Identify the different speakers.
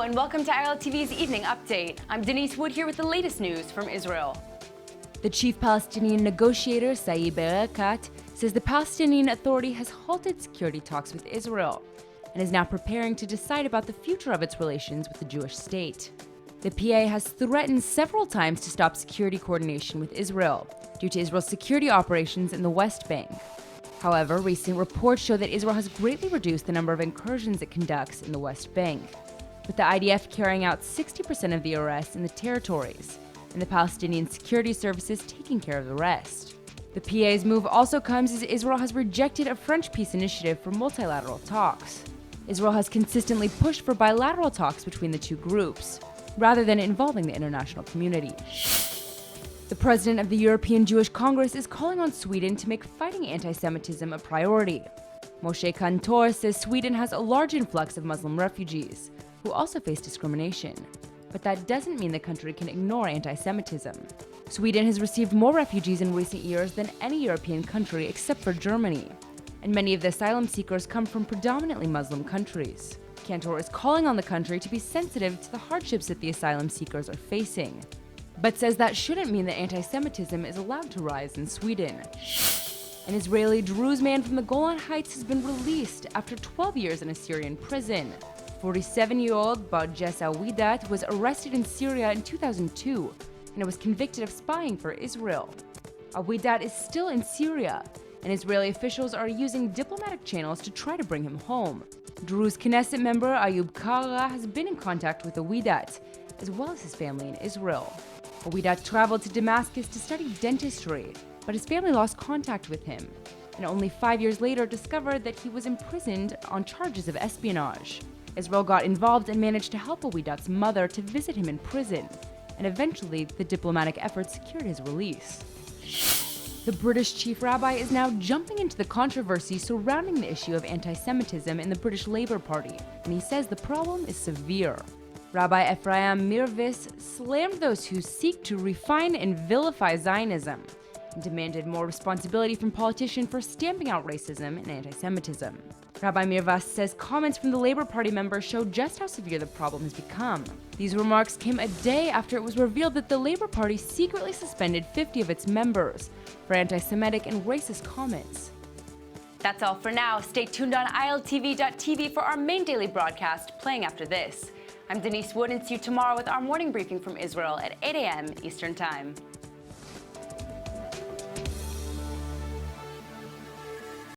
Speaker 1: and welcome to ILTV's Evening Update. I'm Denise Wood here with the latest news from Israel.
Speaker 2: The chief Palestinian negotiator, Saeb Erekat, says the Palestinian Authority has halted security talks with Israel and is now preparing to decide about the future of its relations with the Jewish state. The PA has threatened several times to stop security coordination with Israel due to Israel's security operations in the West Bank. However, recent reports show that Israel has greatly reduced the number of incursions it conducts in the West Bank, with the IDF carrying out 60% of the arrests in the territories, and the Palestinian security services taking care of the rest. The PA's move also comes as Israel has rejected a French peace initiative for multilateral talks. Israel has consistently pushed for bilateral talks between the two groups, rather than involving the international community. The president of the European Jewish Congress is calling on Sweden to make fighting anti-Semitism a priority. Moshe Kantor says Sweden has a large influx of Muslim refugees, who also face discrimination. But that doesn't mean the country can ignore anti-Semitism. Sweden has received more refugees in recent years than any European country except for Germany, and many of the asylum seekers come from predominantly Muslim countries. Kantor is calling on the country to be sensitive to the hardships that the asylum seekers are facing, but says that shouldn't mean that anti-Semitism is allowed to rise in Sweden. An Israeli-Druze man from the Golan Heights has been released after 12 years in a Syrian prison. 47-year-old Barjes Awidat was arrested in Syria in 2002 and was convicted of spying for Israel. Awidat is still in Syria, and Israeli officials are using diplomatic channels to try to bring him home. Druze Knesset member Ayub Kara has been in contact with Awidat, as well as his family in Israel. Awidat traveled to Damascus to study dentistry, but his family lost contact with him, and only 5 years later discovered that he was imprisoned on charges of espionage. Israel got involved and managed to help Awidat's mother to visit him in prison, and eventually the diplomatic efforts secured his release. The British chief rabbi is now jumping into the controversy surrounding the issue of anti-Semitism in the British Labour Party, and he says the problem is severe. Rabbi Ephraim Mirvis slammed those who seek to refine and vilify Zionism and demanded more responsibility from politicians for stamping out racism and anti-Semitism. Rabbi Mirvis says comments from the Labour Party members show just how severe the problem has become. These remarks came a day after it was revealed that the Labour Party secretly suspended 50 of its members for anti-Semitic and racist comments.
Speaker 1: That's all for now. Stay tuned on ILTV.tv for our main daily broadcast playing after this. I'm Denise Wood, and see you tomorrow with our morning briefing from Israel at 8 a.m. Eastern Time.